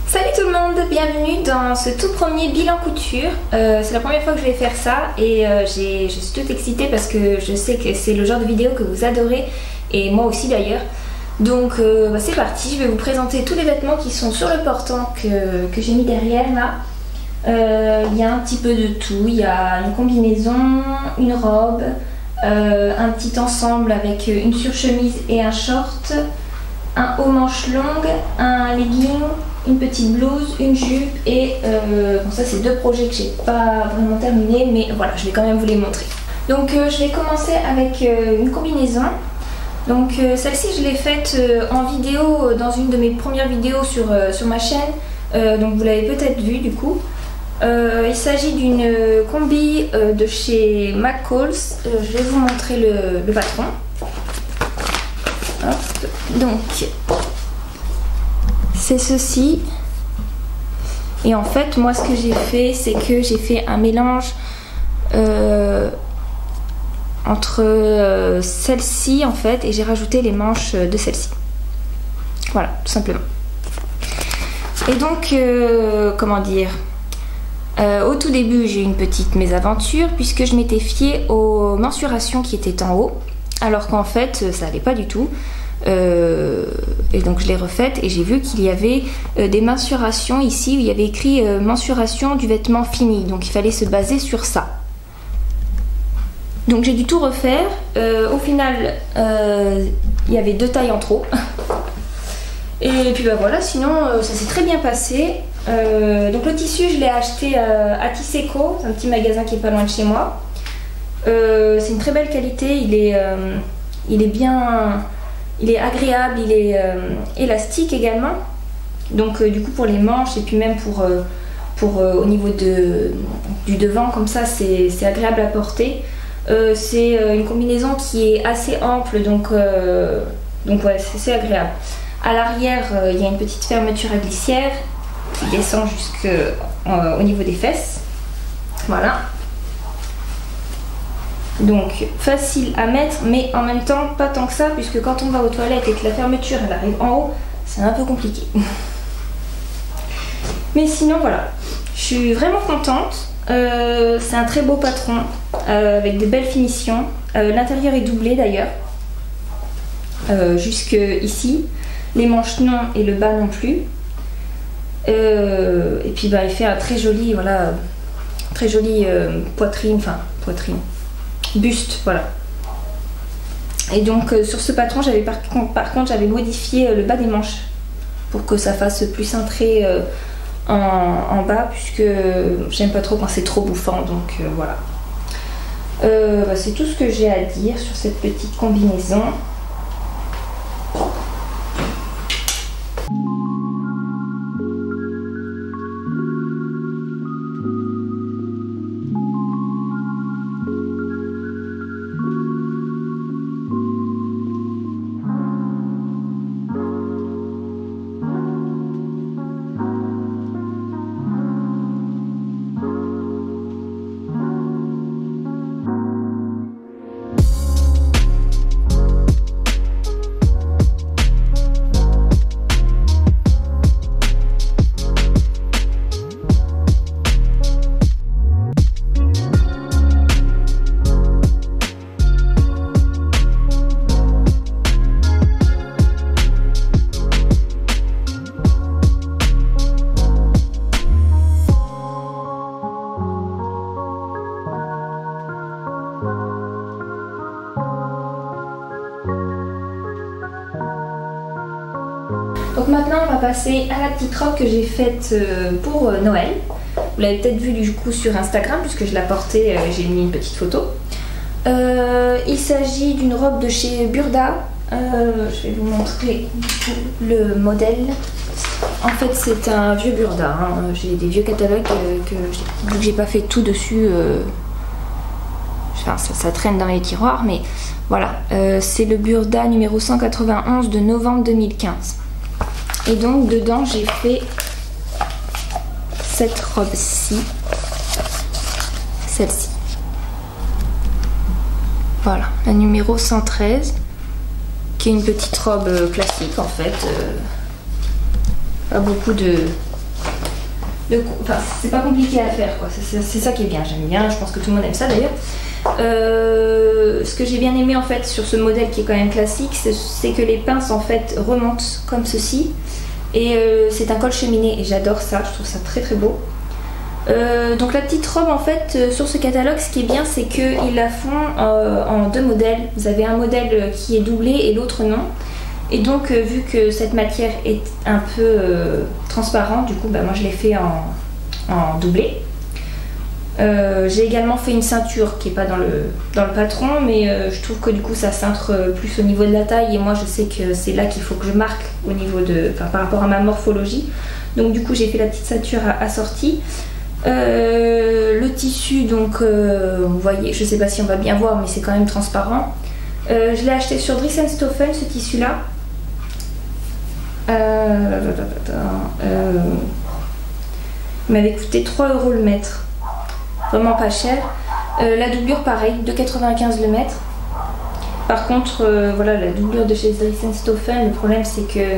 Salut tout le monde, bienvenue dans ce tout premier bilan couture. C'est la première fois que je vais faire ça et je suis toute excitée parce que je sais que c'est le genre de vidéo que vous adorez et moi aussi d'ailleurs. Donc c'est parti, je vais vous présenter tous les vêtements qui sont sur le portant que j'ai mis derrière là. Il y a un petit peu de tout, il y a une combinaison, une robe, un petit ensemble avec une surchemise et un short, un haut manche longue, un legging, une petite blouse, une jupe et bon, ça c'est deux projets que j'ai pas vraiment terminés, mais voilà, je vais quand même vous les montrer. Donc je vais commencer avec une combinaison. Donc celle-ci je l'ai faite en vidéo dans une de mes premières vidéos sur ma chaîne, donc vous l'avez peut-être vu du coup. Il s'agit d'une combi de chez McCalls. Je vais vous montrer le patron. Hop. Donc c'est ceci. Et en fait moi ce que j'ai fait c'est que j'ai fait un mélange entre celle-ci en fait et j'ai rajouté les manches de celle-ci. Voilà, tout simplement. Et donc comment dire, au tout début j'ai eu une petite mésaventure puisque je m'étais fiée aux mensurations qui étaient en haut alors qu'en fait ça n'allait pas du tout. Et donc je l'ai refaite et j'ai vu qu'il y avait des mensurations ici où il y avait écrit mensuration du vêtement fini, donc il fallait se baser sur ça. Donc j'ai dû tout refaire. Au final il y avait 2 tailles en trop. Et puis bah voilà, sinon ça s'est très bien passé. Donc le tissu je l'ai acheté à Tisseco, c'est un petit magasin qui est pas loin de chez moi. C'est une très belle qualité, il est bien, il est agréable, il est élastique également. Donc du coup pour les manches et puis même pour au niveau du devant comme ça c'est agréable à porter. C'est une combinaison qui est assez ample donc ouais c'est agréable. À l'arrière il y a une petite fermeture à glissière qui descend jusqu'au niveau des fesses. Voilà. Donc facile à mettre mais en même temps pas tant que ça puisque quand on va aux toilettes et que la fermeture elle arrive en haut c'est un peu compliqué. Mais sinon voilà, je suis vraiment contente. C'est un très beau patron avec de belles finitions. L'intérieur est doublé d'ailleurs jusque ici. Les manches non et le bas non plus. Et puis bah, il fait un très joli, voilà, très joli poitrine, buste, voilà. Et donc sur ce patron j'avais par contre j'avais modifié le bas des manches pour que ça fasse plus cintré en bas puisque j'aime pas trop quand c'est trop bouffant, donc voilà. Bah, c'est tout ce que j'ai à dire sur cette petite combinaison. Donc maintenant on va passer à la petite robe que j'ai faite pour Noël. Vous l'avez peut-être vu du coup sur Instagram puisque je la portais, j'ai mis une petite photo. Il s'agit d'une robe de chez Burda. Je vais vous montrer du coup le modèle. En fait c'est un vieux Burda, hein. J'ai des vieux catalogues vu que j'ai pas fait tout dessus. Enfin, ça traîne dans les tiroirs mais voilà. C'est le Burda numéro 191 de novembre 2015. Et donc dedans j'ai fait cette robe-ci, celle-ci. Voilà, la numéro 113, qui est une petite robe classique en fait. Pas beaucoup de Enfin, c'est pas compliqué à faire quoi, c'est ça qui est bien, j'aime bien, je pense que tout le monde aime ça d'ailleurs. Ce que j'ai bien aimé en fait sur ce modèle qui est quand même classique, c'est que les pinces en fait remontent comme ceci. Et c'est un col cheminé et j'adore ça, je trouve ça très très beau. Donc la petite robe en fait sur ce catalogue, ce qui est bien c'est qu'ils la font en deux modèles. Vous avez un modèle qui est doublé et l'autre non. Et donc vu que cette matière est un peu transparente, du coup bah, moi je l'ai fait en doublé. J'ai également fait une ceinture qui n'est pas dans le patron, mais je trouve que du coup ça cintre plus au niveau de la taille et moi je sais que c'est là qu'il faut que je marque au niveau par rapport à ma morphologie. Donc du coup j'ai fait la petite ceinture assortie. Le tissu, donc vous voyez, je sais pas si on va bien voir, mais c'est quand même transparent. Je l'ai acheté sur Dries&Stoffen ce tissu là. Il m'avait coûté 3 € le mètre. Vraiment pas cher. La doublure pareil, 2,95 € le mètre. Par contre, voilà, la doublure de chez Dries&Stoffen, le problème c'est que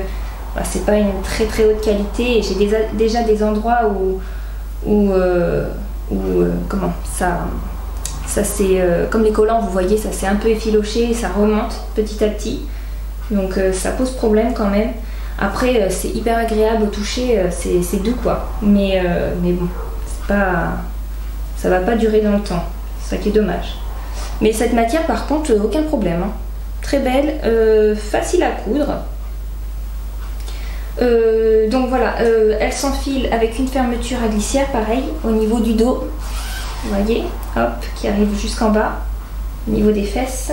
bah, c'est pas une très très haute qualité et j'ai déjà des endroits où comment ça c'est comme les collants, vous voyez, ça s'est un peu effiloché et ça remonte petit à petit. Donc ça pose problème quand même. Après c'est hyper agréable au toucher, c'est doux quoi. Mais bon, c'est pas, ça va pas durer dans le temps. C'est ça qui est dommage. Mais cette matière par contre, aucun problème. Hein. Très belle, facile à coudre. Donc voilà, elle s'enfile avec une fermeture à glissière, pareil, au niveau du dos. Vous voyez, hop, qui arrive jusqu'en bas, au niveau des fesses.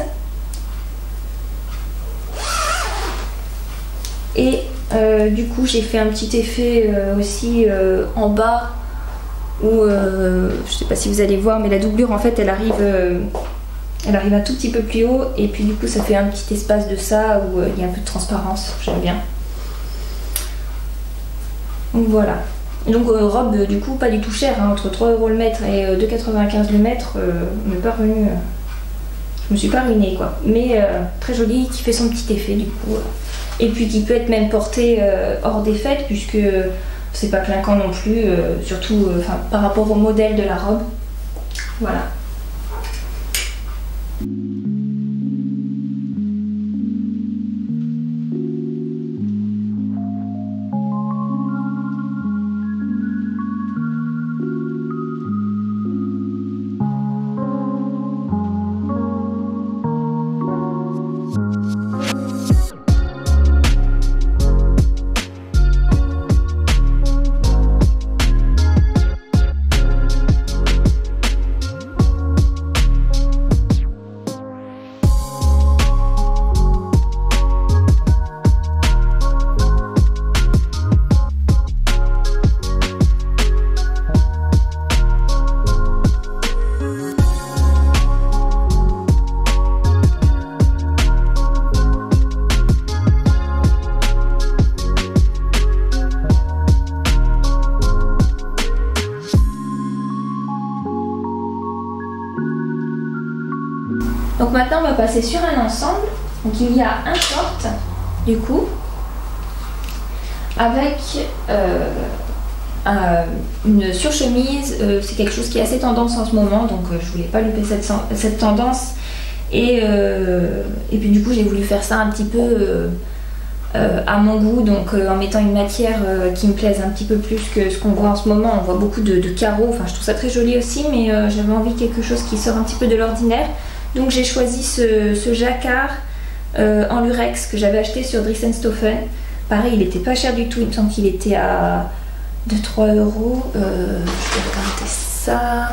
Et du coup, j'ai fait un petit effet aussi en bas, où, je sais pas si vous allez voir, mais la doublure, en fait, elle arrive un tout petit peu plus haut. Et puis du coup, ça fait un petit espace de ça, où il y a un peu de transparence, j'aime bien. Donc voilà. Donc robe du coup pas du tout chère, hein, entre 3 € le mètre et 2,95 € le mètre, je me suis pas ruinée quoi. Mais très jolie, qui fait son petit effet du coup. Et puis qui peut être même porté hors des fêtes puisque c'est pas clinquant non plus, surtout par rapport au modèle de la robe. Voilà. Donc maintenant on va passer sur un ensemble. Donc il y a un short du coup avec une surchemise. C'est quelque chose qui est assez tendance en ce moment, donc je voulais pas louper cette tendance. Et puis du coup j'ai voulu faire ça un petit peu à mon goût, donc en mettant une matière qui me plaise un petit peu plus que ce qu'on voit en ce moment. On voit beaucoup de carreaux, enfin je trouve ça très joli aussi, mais j'avais envie de quelque chose qui sort un petit peu de l'ordinaire. Donc j'ai choisi ce jacquard en lurex que j'avais acheté sur Dries&Stoffen. Pareil, il était pas cher du tout, il me semble qu'il était à 2-3 €. Je vais regarder ça.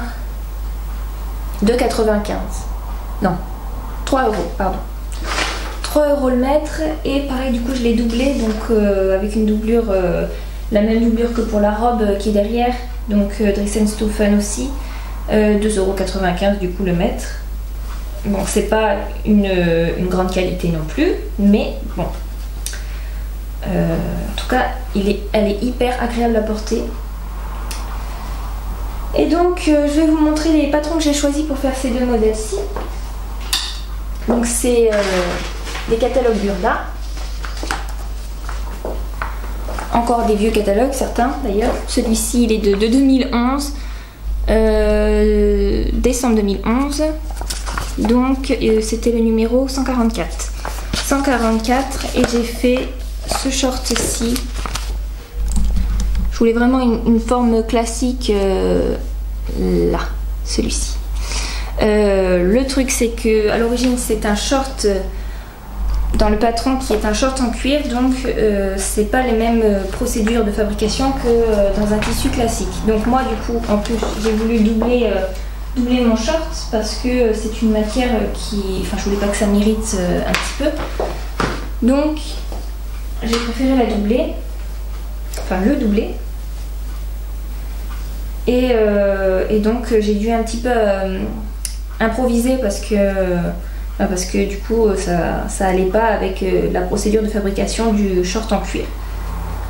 2,95 €. Non, 3 €, pardon. 3 € le mètre. Et pareil, du coup, je l'ai doublé, donc avec une doublure, la même doublure que pour la robe qui est derrière. Donc Dries&Stoffen aussi. 2,95 € du coup le mètre. Bon, c'est pas une grande qualité non plus, mais bon. En tout cas, elle est hyper agréable à porter. Et donc, je vais vous montrer les patrons que j'ai choisis pour faire ces deux modèles-ci. Donc, c'est des catalogues Burda. encore des vieux catalogues, certains d'ailleurs. Celui-ci, il est de 2011, décembre 2011. Donc, c'était le numéro 144. 144, et j'ai fait ce short-ci. Je voulais vraiment une forme classique, là, celui-ci. Le truc, c'est que à l'origine, c'est un short dans le patron qui est un short en cuir, donc c'est pas les mêmes procédures de fabrication que dans un tissu classique. Donc moi, du coup, en plus, j'ai voulu doubler mon short parce que c'est une matière qui, enfin, je voulais pas que ça m'irrite un petit peu. Donc, j'ai préféré la doubler, enfin le doubler. Et donc j'ai dû un petit peu improviser parce que du coup ça allait pas avec la procédure de fabrication du short en cuir.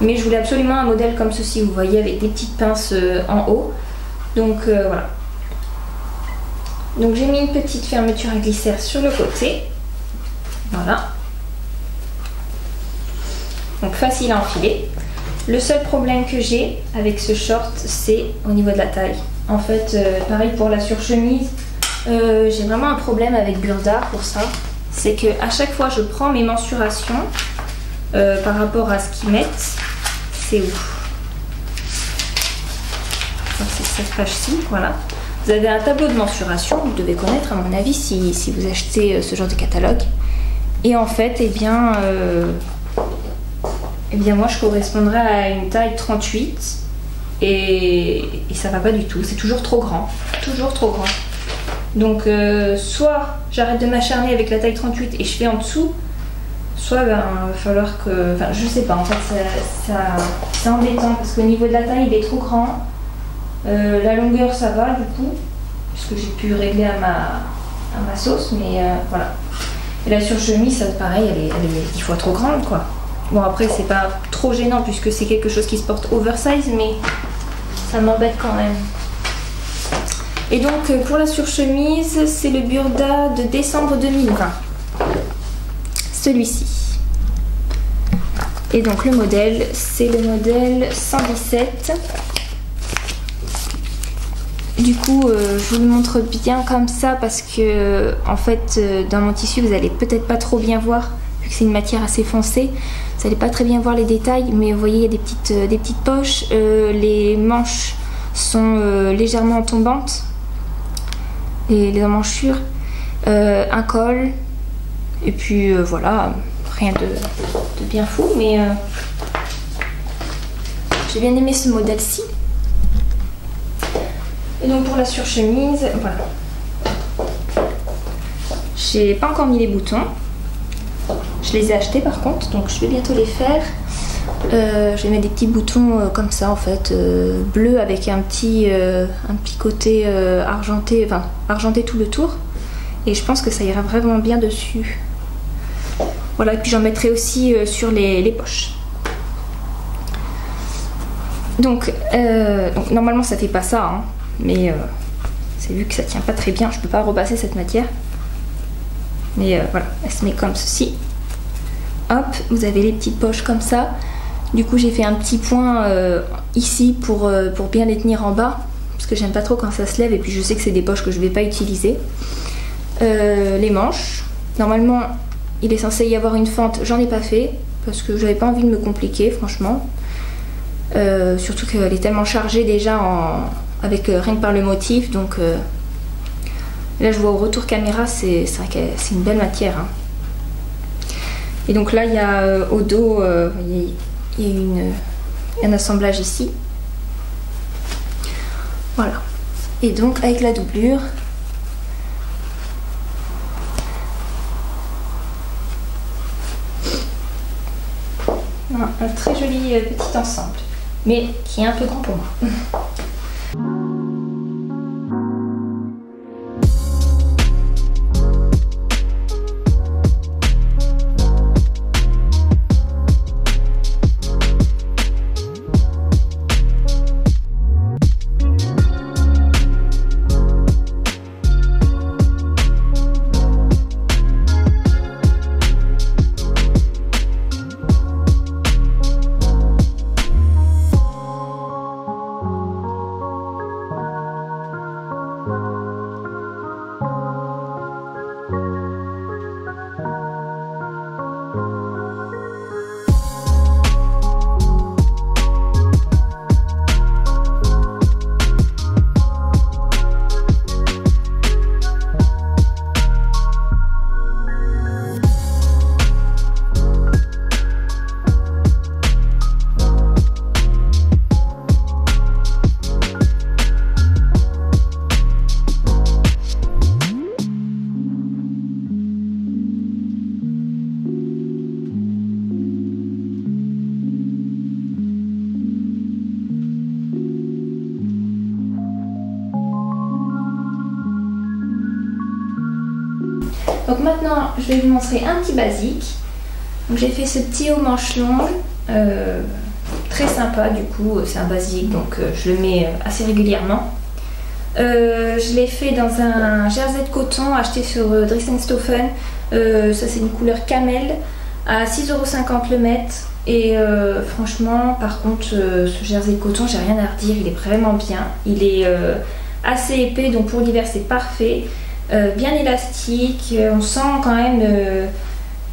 Mais je voulais absolument un modèle comme ceci, vous voyez, avec des petites pinces en haut. Donc voilà. Donc j'ai mis une petite fermeture à glissière sur le côté. Voilà. Donc facile à enfiler. Le seul problème que j'ai avec ce short, c'est au niveau de la taille. En fait, pareil pour la surchemise, j'ai vraiment un problème avec Burda pour ça. C'est que à chaque fois je prends mes mensurations par rapport à ce qu'ils mettent. C'est où? C'est cette page-ci, voilà. Vous avez un tableau de mensuration, vous devez connaître à mon avis si vous achetez ce genre de catalogue. Et en fait, eh bien moi je correspondrais à une taille 38 et ça va pas du tout, c'est toujours trop grand, donc soit j'arrête de m'acharner avec la taille 38 et je fais en dessous, soit ben, il va falloir que, enfin je sais pas, en fait c'est embêtant parce qu'au niveau de la taille il est trop grand, la longueur ça va du coup puisque j'ai pu régler à ma sauce, mais voilà. Et la surchemise, ça pareil, elle est 10 fois trop grande quoi. Bon après c'est pas trop gênant puisque c'est quelque chose qui se porte oversize, mais ça m'embête quand même. Et donc pour la surchemise, c'est le Burda de décembre 2020. Celui-ci. Et donc le modèle, c'est le modèle 117. Du coup, je vous le montre bien comme ça parce que en fait dans mon tissu vous allez peut-être pas trop bien voir. C'est une matière assez foncée, vous n'allez pas très bien voir les détails, mais vous voyez il y a des petites poches, les manches sont légèrement tombantes, les emmanchures, un col, et puis voilà, rien de bien fou, mais j'ai bien aimé ce modèle-ci. Et donc pour la surchemise, voilà, j'ai pas encore mis les boutons. Je les ai achetés par contre, donc je vais bientôt les faire. Je vais mettre des petits boutons comme ça en fait, bleu avec un petit côté argenté, enfin argenté tout le tour. Et je pense que ça ira vraiment bien dessus. Voilà, et puis j'en mettrai aussi sur les poches. Donc normalement ça fait pas ça, hein, mais c'est vu que ça tient pas très bien, je peux pas repasser cette matière. Mais voilà, elle se met comme ceci. Hop, vous avez les petites poches comme ça. Du coup j'ai fait un petit point ici pour bien les tenir en bas, parce que j'aime pas trop quand ça se lève, et puis je sais que c'est des poches que je vais pas utiliser. Les manches, normalement il est censé y avoir une fente, j'en ai pas fait parce que j'avais pas envie de me compliquer franchement, surtout qu'elle est tellement chargée déjà avec rien que par le motif, donc là je vois au retour caméra, c'est vrai que c'est une belle matière, hein. Et donc là il y a au dos, il y a un assemblage ici, voilà. Et donc avec la doublure, un très joli petit ensemble, mais qui est un peu grand pour moi. Donc maintenant je vais vous montrer un petit basique. J'ai fait ce petit haut manche longue, très sympa du coup, c'est un basique donc je le mets assez régulièrement. Je l'ai fait dans un jersey de coton acheté sur Dries & Stoffen, ça c'est une couleur camel à 6,50 € le mètre. Et franchement par contre ce jersey de coton j'ai rien à redire, il est vraiment bien, il est assez épais donc pour l'hiver c'est parfait, bien élastique, on sent quand même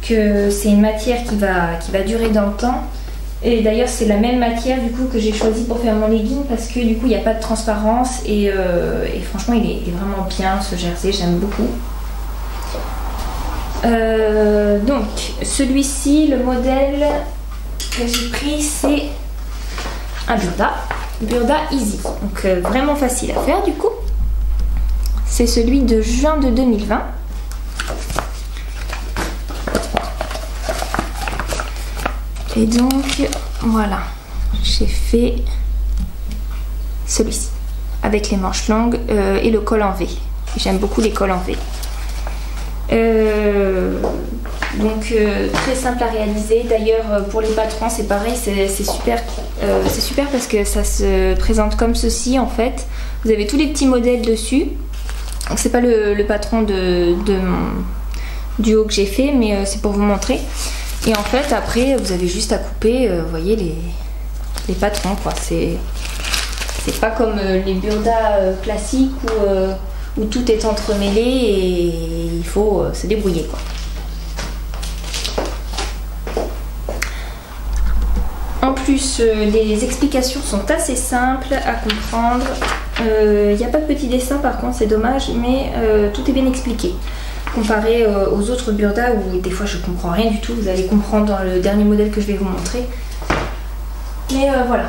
que c'est une matière qui va durer dans le temps. Et d'ailleurs c'est la même matière du coup que j'ai choisi pour faire mon legging parce que du coup il n'y a pas de transparence et franchement il est vraiment bien ce jersey, j'aime beaucoup. Donc celui-ci, le modèle que j'ai pris c'est un Burda Easy, donc vraiment facile à faire du coup. C'est celui de juin de 2020. Et donc voilà, j'ai fait celui-ci avec les manches longues et le col en V. J'aime beaucoup les cols en V. Donc très simple à réaliser. D'ailleurs pour les patrons c'est pareil, c'est super parce que ça se présente comme ceci en fait. Vous avez tous les petits modèles dessus. Donc c'est pas le patron du haut que j'ai fait, mais c'est pour vous montrer. Et en fait après vous avez juste à couper, vous voyez les patrons quoi. C'est pas comme les burdas classiques où tout est entremêlé et il faut se débrouiller quoi. En plus les explications sont assez simples à comprendre. Il n'y a pas de petits dessins par contre, c'est dommage, mais tout est bien expliqué. Comparé aux autres burdas où des fois je comprends rien du tout, vous allez comprendre dans le dernier modèle que je vais vous montrer. Mais voilà.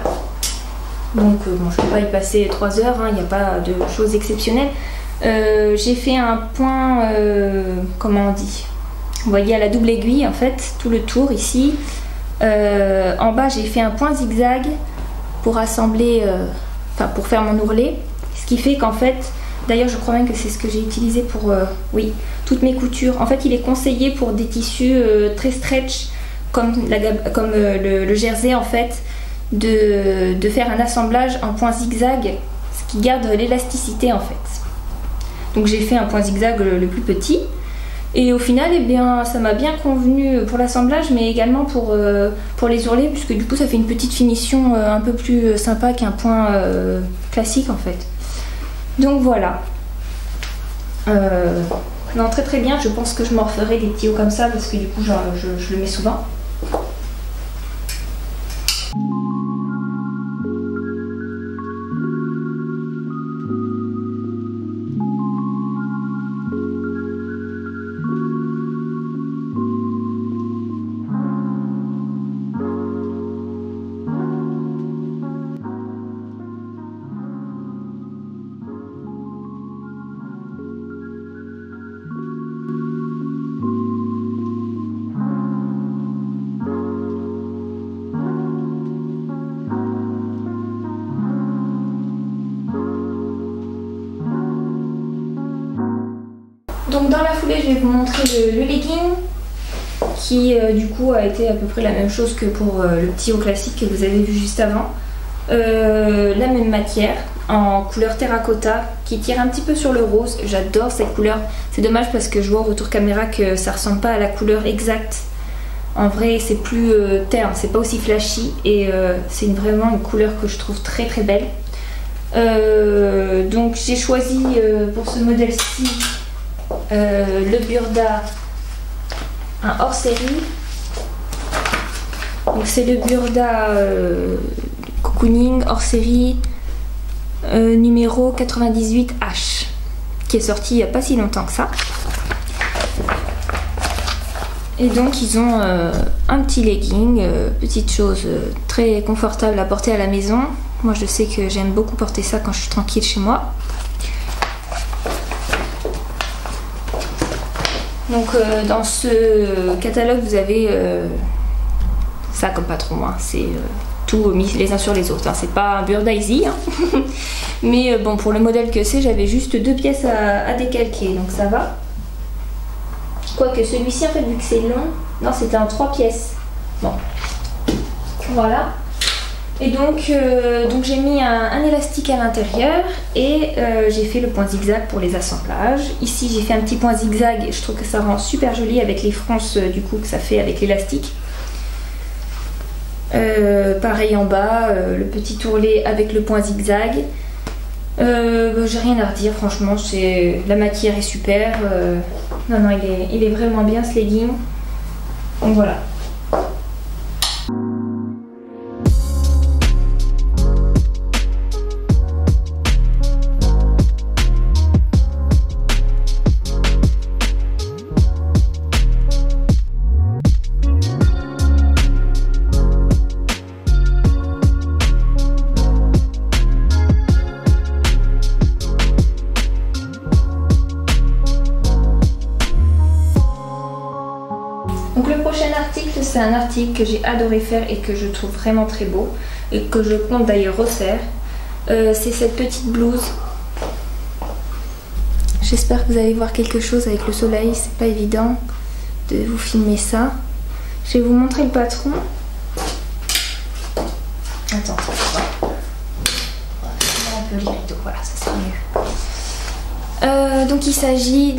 Donc bon, je ne peux pas y passer 3 heures, il n'y a pas de choses exceptionnelles. J'ai fait un point, comment on dit, vous voyez à la double aiguille en fait, tout le tour ici. En bas j'ai fait un point zigzag pour assembler, pour faire mon ourlet. Ce qui fait qu'en fait, d'ailleurs je crois même que c'est ce que j'ai utilisé pour, oui, toutes mes coutures. En fait il est conseillé pour des tissus très stretch comme le jersey en fait, de faire un assemblage en point zigzag, ce qui garde l'élasticité en fait. Donc j'ai fait un point zigzag le plus petit et au final eh bien, ça m'a bien convenu pour l'assemblage mais également pour les ourlets puisque du coup ça fait une petite finition un peu plus sympa qu'un point classique en fait. Donc voilà. Non, très bien, je pense que je m'en referai des petits hauts comme ça parce que du coup je le mets souvent. Donc dans la foulée je vais vous montrer le legging qui du coup a été à peu près la même chose que pour le petit haut classique que vous avez vu juste avant. La même matière en couleur terracotta qui tire un petit peu sur le rose. J'adore cette couleur. C'est dommage parce que je vois au retour caméra que ça ressemble pas à la couleur exacte. En vrai c'est plus terne, c'est pas aussi flashy et c'est vraiment une couleur que je trouve très belle. Donc j'ai choisi pour ce modèle-ci le Burda, un hors série. Donc c'est le Burda cocooning hors série numéro 98H qui est sorti il n'y a pas si longtemps que ça. Et donc ils ont un petit legging, petite chose très confortable à porter à la maison. Moi je sais que j'aime beaucoup porter ça quand je suis tranquille chez moi. Donc dans ce catalogue vous avez ça comme patron, hein. C'est tout mis les uns sur les autres, hein. C'est pas un Burda Easy, hein. Mais bon pour le modèle que c'est j'avais juste 2 pièces à décalquer donc ça va. Quoique celui-ci, en fait, vu que c'est long, non, c'était en 3 pièces. Bon, voilà. Et donc j'ai mis un élastique à l'intérieur et j'ai fait le point zigzag pour les assemblages. Ici, j'ai fait un petit point zigzag et je trouve que ça rend super joli avec les fronces du coup que ça fait avec l'élastique. Pareil en bas, le petit ourlet avec le point zigzag. J'ai rien à redire, franchement, la matière est super. Non, il est vraiment bien ce legging. Donc voilà. Donc le prochain article, c'est un article que j'ai adoré faire et que je trouve vraiment très beau et que je compte d'ailleurs refaire. C'est cette petite blouse. J'espère que vous allez voir quelque chose avec le soleil, c'est pas évident de vous filmer ça. Je vais vous montrer le patron. Attends, un peu les rideaux, voilà, ça sera mieux. Donc il s'agit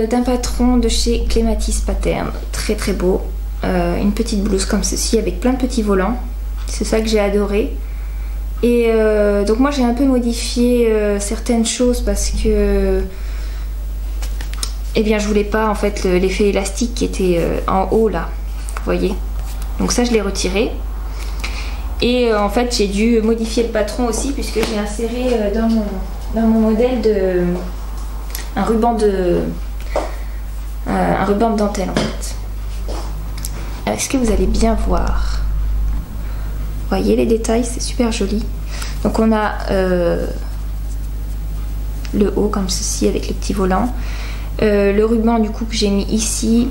d'un patron de chez Clematis Pattern, très très beau, une petite blouse comme ceci avec plein de petits volants, c'est ça que j'ai adoré. Et donc moi j'ai un peu modifié certaines choses parce que eh bien je voulais pas en fait l'effet élastique qui était en haut là, vous voyez, donc ça je l'ai retiré. Et en fait j'ai dû modifier le patron aussi puisque j'ai inséré dans mon modèle un ruban de dentelle en fait. Est-ce que vous allez bien voir? Vous voyez les détails, c'est super joli. Donc on a le haut comme ceci avec les petits volants. Le ruban du coup que j'ai mis ici,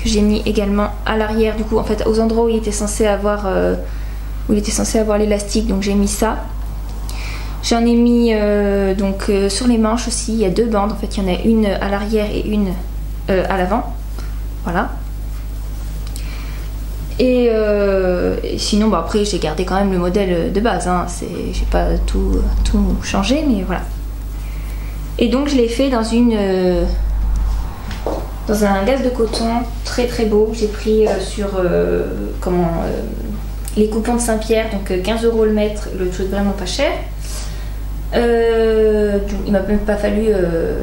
que j'ai mis également à l'arrière du coup en fait aux endroits où il était censé avoir l'élastique, donc j'ai mis ça. J'en ai mis donc sur les manches aussi, il y a 2 bandes, en fait il y en a une à l'arrière et une à l'avant, voilà. Et sinon bah, après j'ai gardé quand même le modèle de base, hein. J'ai pas tout changé, mais voilà. Et donc je l'ai fait dans un gaze de coton très très beau. J'ai pris sur les coupons de Saint-Pierre, donc 15 € le mètre, le truc vraiment pas cher. Il m'a même pas fallu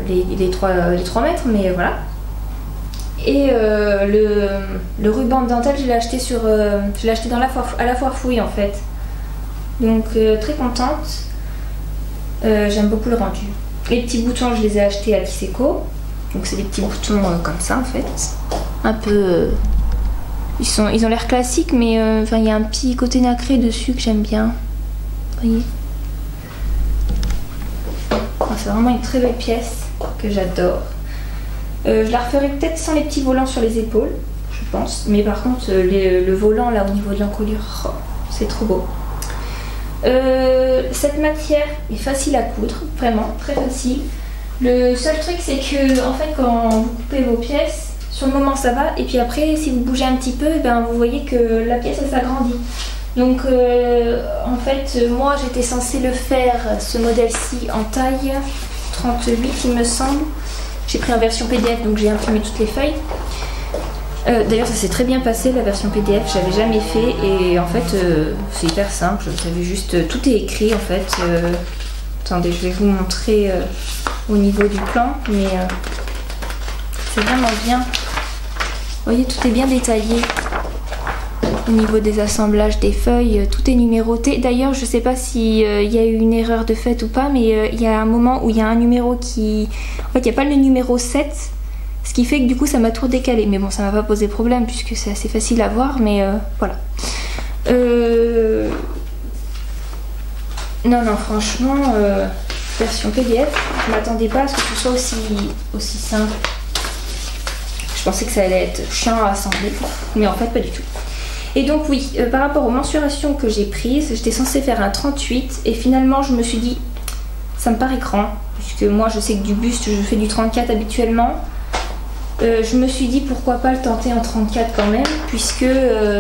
les 3 mètres, mais voilà. Et le ruban de dentelle, je l'ai acheté à la foire fouille en fait. Donc très contente. J'aime beaucoup le rendu. Les petits boutons, je les ai achetés à Tisseco. Donc c'est des petits boutons comme ça en fait. Un peu... Ils ont l'air classiques, mais il y a un petit côté nacré dessus que j'aime bien. Vous voyez, c'est vraiment une très belle pièce que j'adore. Je la referai peut-être sans les petits volants sur les épaules, je pense. Mais par contre, le volant là au niveau de l'encolure, oh, c'est trop beau. Cette matière est facile à coudre, vraiment très facile. Le seul truc c'est que en fait quand vous coupez vos pièces, sur le moment ça va, et puis après si vous bougez un petit peu, ben, vous voyez que la pièce elle s'agrandit. Donc en fait moi j'étais censée le faire ce modèle-ci en taille 38 il me semble. J'ai pris en version PDF donc j'ai imprimé toutes les feuilles. D'ailleurs ça s'est très bien passé la version PDF, j'avais jamais fait et en fait c'est hyper simple, vous savez juste, tout est écrit en fait. Attendez, je vais vous montrer au niveau du plan, mais c'est vraiment bien. Vous voyez, tout est bien détaillé. Au niveau des assemblages des feuilles, tout est numéroté. D'ailleurs, je sais pas s'il y a eu une erreur de fait ou pas, mais il y a un moment où il y a un numéro qui... En fait, il n'y a pas le numéro 7, ce qui fait que du coup, ça m'a tout décalé. Mais bon, ça m'a pas posé problème puisque c'est assez facile à voir, mais voilà. Non, franchement, version PDF, je m'attendais pas à ce que ce soit aussi simple. Je pensais que ça allait être chiant à assembler, mais en fait pas du tout. Et donc oui, par rapport aux mensurations que j'ai prises, j'étais censée faire un 38 et finalement je me suis dit, ça me paraît grand, puisque moi je sais que du buste je fais du 34 habituellement. Je me suis dit pourquoi pas le tenter en 34 quand même, puisque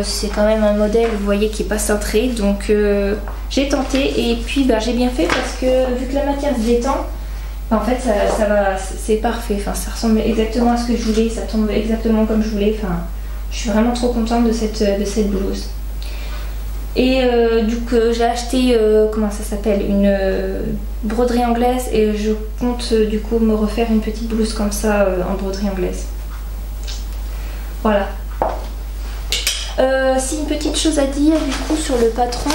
c'est quand même un modèle, vous voyez, qui est pas cintré. Donc j'ai tenté et puis bah, j'ai bien fait parce que vu que la matière se détend, en fait ça va, c'est parfait. Enfin, ça ressemble exactement à ce que je voulais, ça tombe exactement comme je voulais. Enfin, je suis vraiment trop contente de cette blouse. Et du coup j'ai acheté, comment ça s'appelle, une broderie anglaise et je compte du coup me refaire une petite blouse comme ça en broderie anglaise. Voilà. Si une petite chose à dire du coup sur le patron,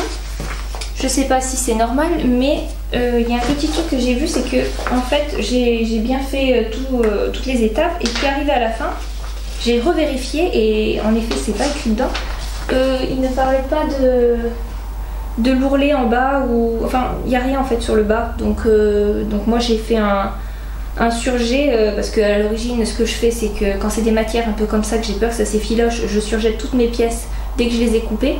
je sais pas si c'est normal, mais il y a un petit truc que j'ai vu, c'est que en fait j'ai bien fait toutes les étapes et puis arrivé à la fin, j'ai revérifié et en effet c'est pas écrit dedans. Il ne parlait pas de l'ourlet en bas, ou enfin il n'y a rien en fait sur le bas, donc moi j'ai fait un surjet parce qu'à l'origine ce que je fais c'est que quand c'est des matières un peu comme ça que j'ai peur que ça s'effiloche, je surjette toutes mes pièces dès que je les ai coupées,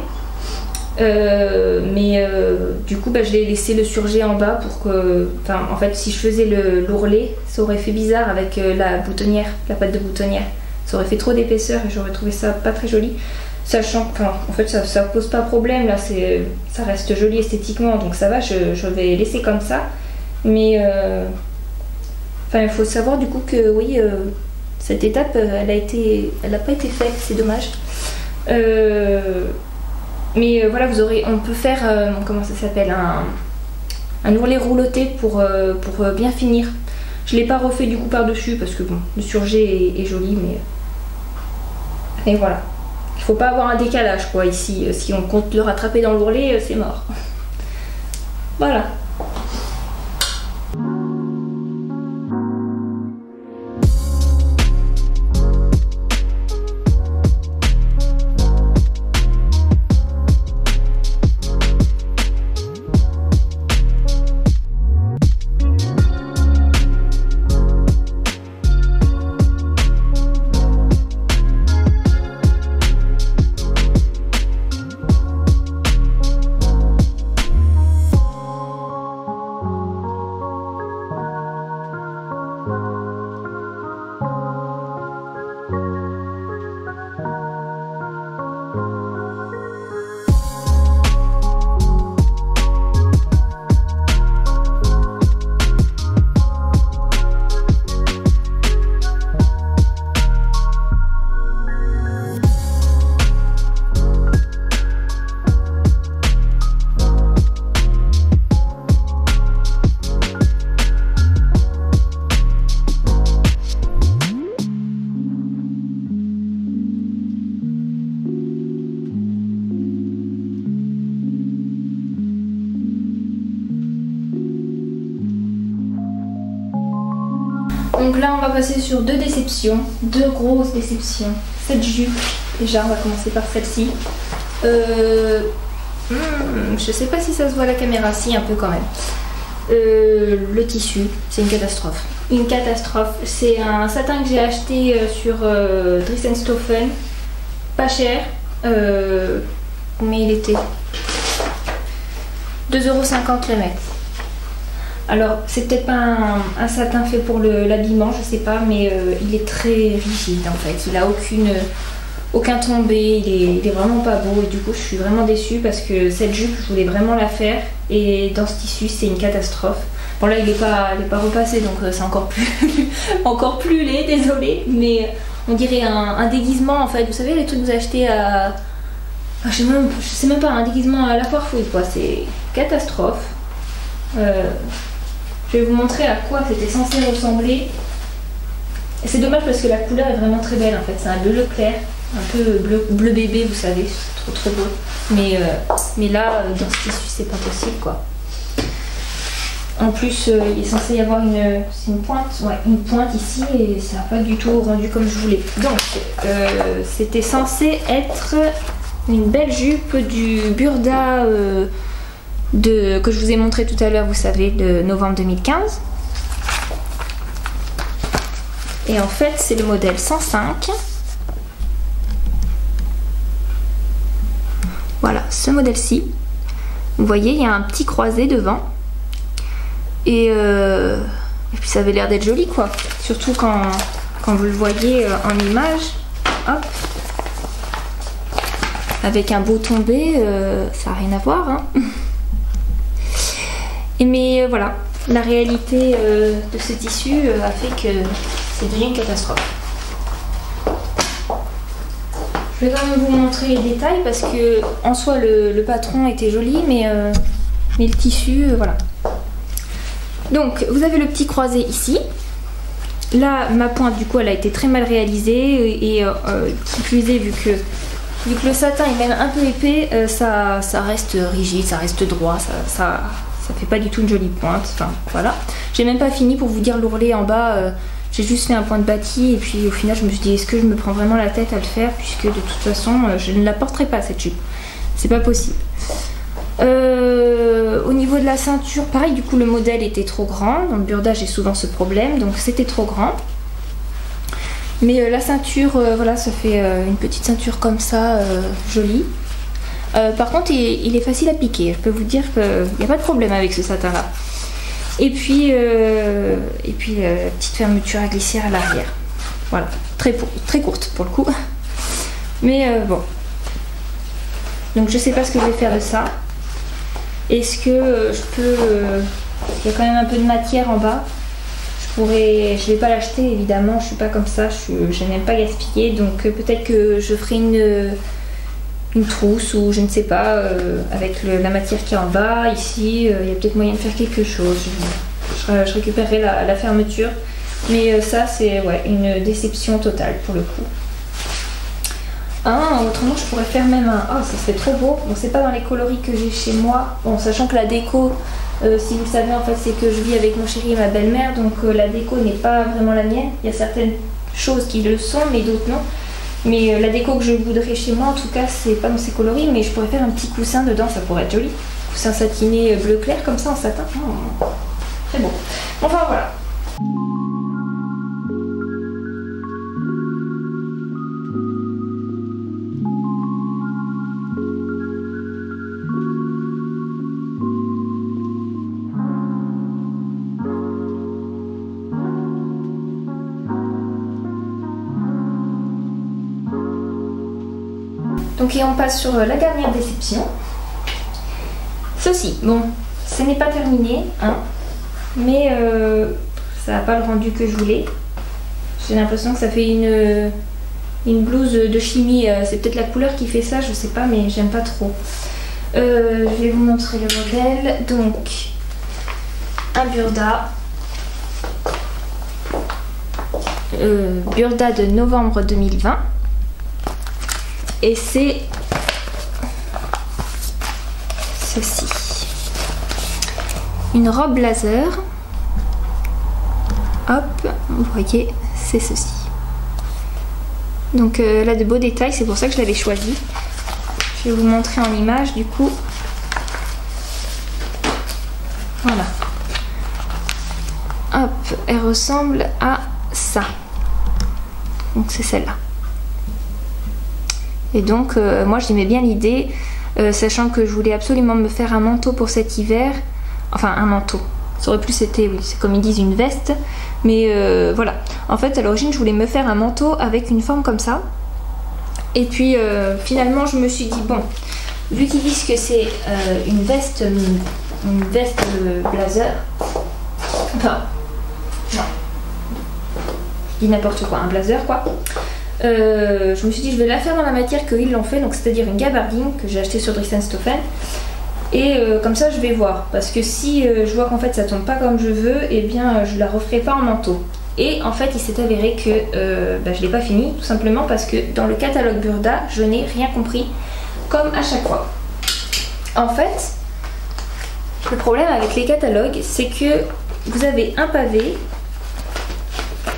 du coup bah, je l'ai laissé le surjet en bas pour que, enfin en fait si je faisais l'ourlet ça aurait fait bizarre avec la boutonnière, la patte de boutonnière, ça aurait fait trop d'épaisseur et j'aurais trouvé ça pas très joli. Sachant que, en fait, ça pose pas problème, là, ça reste joli esthétiquement, donc ça va, je vais laisser comme ça. Mais, enfin, il faut savoir du coup que, oui, cette étape, elle n'a pas été faite, c'est dommage. Mais voilà, on peut faire, comment ça s'appelle, un ourlet rouloté pour bien finir. Je l'ai pas refait du coup par-dessus, parce que bon, le surjet est joli, mais... Et voilà. Il faut pas avoir un décalage quoi ici, si on compte le rattraper dans l'ourlet, c'est mort. Voilà. Donc là on va passer sur deux déceptions, deux grosses déceptions. Cette jupe, déjà on va commencer par celle-ci. Je sais pas si ça se voit à la caméra, si un peu quand même. Le tissu, c'est une catastrophe. Une catastrophe. C'est un satin que j'ai acheté sur Dressenstoffen. Pas cher, mais il était 2,50 € le mètre. Alors c'est peut-être pas un satin fait pour l'habillement, je sais pas, mais il est très rigide en fait. Il a aucun tombé, il est vraiment pas beau et du coup je suis vraiment déçue parce que cette jupe je voulais vraiment la faire et dans ce tissu c'est une catastrophe. Bon là il est pas repassé donc c'est encore plus laid, désolé, mais on dirait un déguisement en fait. Vous savez les trucs que vous achetez à... Enfin, je sais même pas, un déguisement à la foire fouille quoi, c'est catastrophe. Je vais vous montrer à quoi c'était censé ressembler. C'est dommage parce que la couleur est vraiment très belle en fait, c'est un bleu clair, un peu bleu bébé vous savez, c'est trop beau. Mais là dans ce tissu c'est pas possible quoi. En plus il est censé y avoir une pointe ici et ça n'a pas du tout rendu comme je voulais. Donc c'était censé être une belle jupe du Burda que je vous ai montré tout à l'heure, vous savez, de novembre 2015. Et en fait c'est le modèle 105. Voilà, ce modèle-ci. Vous voyez, il y a un petit croisé devant. Et puis ça avait l'air d'être joli quoi. Surtout quand quand vous le voyez en image, hop, avec un beau tombé, ça n'a rien à voir, hein. Mais voilà, la réalité de ce tissu a fait que c'est devenu une catastrophe. Je vais quand même vous montrer les détails parce que en soi le patron était joli, mais le tissu, voilà. Donc vous avez le petit croisé ici. Là, ma pointe du coup elle a été très mal réalisée et qui plus est, vu que le satin est même un peu épais, ça reste rigide, ça reste droit, ça fait pas du tout une jolie pointe. Enfin voilà. J'ai même pas fini pour vous dire l'ourlet en bas. J'ai juste fait un point de bâti et puis au final je me suis dit est-ce que je me prends vraiment la tête à le faire, puisque de toute façon je ne la porterai pas cette jupe. C'est pas possible. Au niveau de la ceinture, pareil, du coup le modèle était trop grand. Dans le Burda j'ai souvent ce problème, donc c'était trop grand. Mais la ceinture, voilà, ça fait une petite ceinture comme ça, jolie. Par contre il est facile à piquer, je peux vous dire qu'il n'y a pas de problème avec ce satin là. Et puis la petite fermeture à glisser à l'arrière. Voilà, très courte pour le coup. Mais bon. Donc je sais pas ce que je vais faire de ça. Est-ce que je peux... il y a quand même un peu de matière en bas. Je vais pas l'acheter évidemment, je suis pas comme ça, je n'aime pas gaspiller. Donc peut-être que je ferai une trousse ou je ne sais pas, avec la matière qui est en bas. Ici, il y a peut-être moyen de faire quelque chose. Je récupérerai la fermeture. Mais ça, c'est ouais, une déception totale pour le coup. Autrement, je pourrais faire même un... Oh, ça serait trop beau. Bon, c'est pas dans les coloris que j'ai chez moi. Bon, sachant que la déco, si vous le savez, en fait, c'est que je vis avec mon chéri et ma belle-mère. Donc la déco n'est pas vraiment la mienne. Il y a certaines choses qui le sont, mais d'autres non. Mais la déco que je voudrais chez moi, en tout cas, c'est pas dans ces coloris, mais je pourrais faire un petit coussin dedans, ça pourrait être joli. Coussin satiné bleu clair, comme ça, en satin. Oh, très beau. Enfin, voilà. Donc et on passe sur la dernière déception. Ceci, bon, ce n'est pas terminé, hein, mais ça n'a pas le rendu que je voulais. J'ai l'impression que ça fait une blouse de chimie. C'est peut-être la couleur qui fait ça, je sais pas, mais j'aime pas trop. Je vais vous montrer le modèle. Donc, un Burda. Burda de novembre 2020. Et c'est ceci. Une robe blazer. Hop, vous voyez, c'est ceci. Donc là, de beaux détails, c'est pour ça que je l'avais choisi. Je vais vous montrer en image du coup. Voilà. Hop, elle ressemble à ça. Donc c'est celle-là. Et donc moi j'aimais bien l'idée, sachant que je voulais absolument me faire un manteau pour cet hiver. Enfin un manteau, ça aurait plus été, oui, c'est comme ils disent une veste. Mais voilà, en fait à l'origine je voulais me faire un manteau avec une forme comme ça. Et puis finalement je me suis dit bon, vu qu'ils disent que c'est une veste blazer, enfin non, je dis n'importe quoi, un blazer quoi. Je me suis dit je vais la faire dans la matière qu'ils l'ont fait, donc c'est-à-dire une gabardine que j'ai acheté sur Dresden-Stoffen. Et comme ça je vais voir, parce que si je vois qu'en fait ça tombe pas comme je veux, et bien je la referai pas en manteau. Et en fait il s'est avéré que je l'ai pas fini, tout simplement parce que dans le catalogue Burda je n'ai rien compris, comme à chaque fois. En fait le problème avec les catalogues, c'est que vous avez un pavé,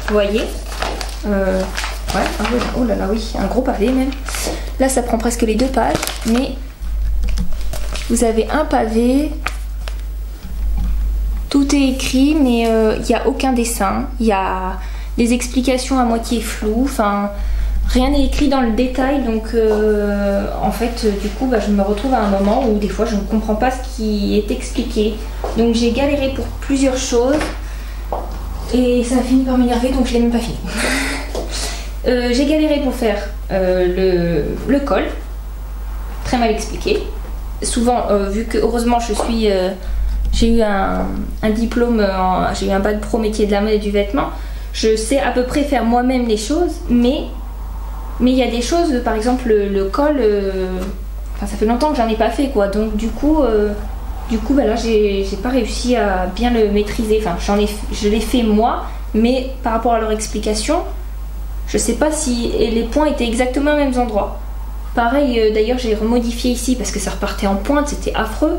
vous voyez, ouais, oh là là, oui, un gros pavé même. Là ça prend presque les 2 pages, mais vous avez un pavé, tout est écrit, mais il n'y a aucun dessin, il y a des explications à moitié floues, enfin rien n'est écrit dans le détail, donc en fait du coup je me retrouve à un moment où des fois je ne comprends pas ce qui est expliqué. Donc j'ai galéré pour plusieurs choses et ça a fini par m'énerver, donc je l'ai même pas fini. J'ai galéré pour faire le col, très mal expliqué. Souvent, vu que heureusement j'ai eu un diplôme, j'ai eu un bac pro métier de la mode et du vêtement, je sais à peu près faire moi-même les choses, mais il y a des choses, par exemple le col, ça fait longtemps que j'en ai pas fait quoi, donc du coup bah là j'ai pas réussi à bien le maîtriser. Enfin, je l'ai fait moi, mais par rapport à leur explication, je sais pas si les points étaient exactement aux mêmes endroits. Pareil, d'ailleurs j'ai remodifié ici parce que ça repartait en pointe, c'était affreux.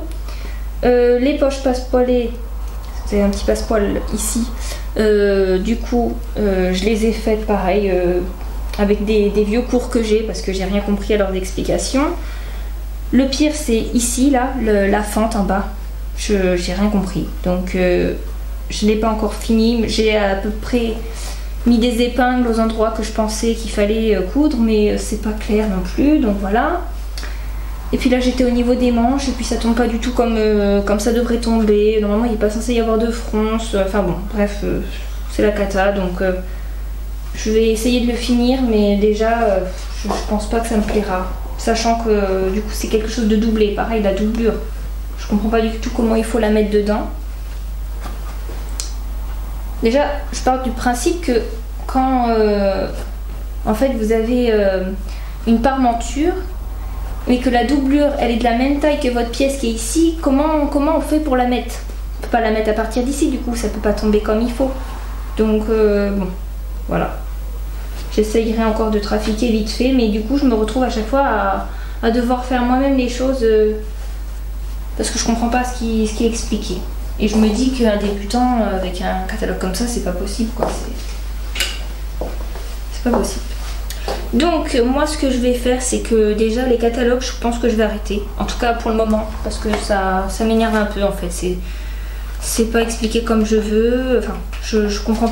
Les poches passepoilées, c'est un petit passepoil ici, du coup je les ai faites pareil avec des vieux cours que j'ai parce que j'ai rien compris à leurs explications. Le pire c'est ici là, la fente en bas, j'ai rien compris, donc je n'ai pas encore fini. J'ai à peu près mis des épingles aux endroits que je pensais qu'il fallait coudre, mais c'est pas clair non plus, donc voilà. Et puis là j'étais au niveau des manches et puis ça tombe pas du tout comme ça devrait tomber. Normalement il n'est pas censé y avoir de fronce, enfin bon bref, c'est la cata, donc je vais essayer de le finir, mais déjà je pense pas que ça me plaira, sachant que du coup c'est quelque chose de doublé. Pareil, la doublure, je comprends pas du tout comment il faut la mettre dedans. Déjà je pars du principe que quand en fait vous avez une parmenture mais que la doublure elle est de la même taille que votre pièce qui est ici, comment on fait pour la mettre? On peut pas la mettre à partir d'ici, du coup ça peut pas tomber comme il faut. Donc bon, voilà. J'essayerai encore de trafiquer vite fait, mais du coup je me retrouve à chaque fois à devoir faire moi-même les choses parce que je comprends pas ce qui est expliqué. Et je me dis qu'un débutant avec un catalogue comme ça, c'est pas possible quoi. C'est pas possible. Donc moi ce que je vais faire, c'est que déjà les catalogues je pense que je vais arrêter, en tout cas pour le moment, parce que ça m'énerve un peu en fait. C'est pas expliqué comme je veux, enfin je comprends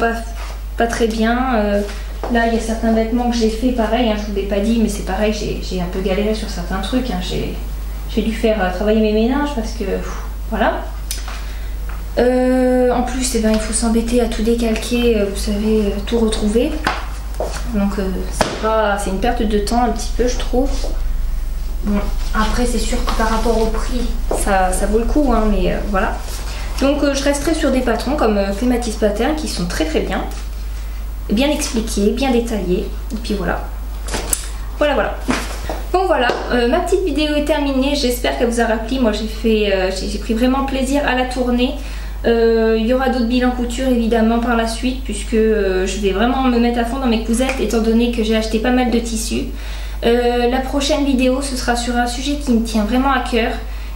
pas très bien. Là il y a certains vêtements que j'ai fait pareil, hein, je vous l'ai pas dit, mais c'est pareil, j'ai un peu galéré sur certains trucs, hein. J'ai dû faire travailler mes ménages parce que voilà. En plus eh ben, il faut s'embêter à tout décalquer, vous savez, tout retrouver. Donc c'est une perte de temps un petit peu, je trouve. Bon, après c'est sûr que par rapport au prix ça vaut le coup, hein, mais voilà. Donc je resterai sur des patrons comme Clematis Pattern qui sont très bien expliqués, bien détaillés, et puis voilà. Donc voilà, ma petite vidéo est terminée, j'espère qu'elle vous aura plu. Moi j'ai pris vraiment plaisir à la tourner. Il y aura d'autres bilans couture évidemment par la suite, puisque je vais vraiment me mettre à fond dans mes cousettes étant donné que j'ai acheté pas mal de tissus. La prochaine vidéo ce sera sur un sujet qui me tient vraiment à cœur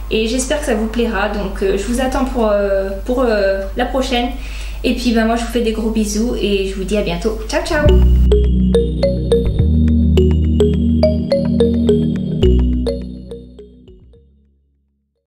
et j'espère que ça vous plaira, donc je vous attends pour la prochaine. Et puis moi je vous fais des gros bisous et je vous dis à bientôt. Ciao ciao.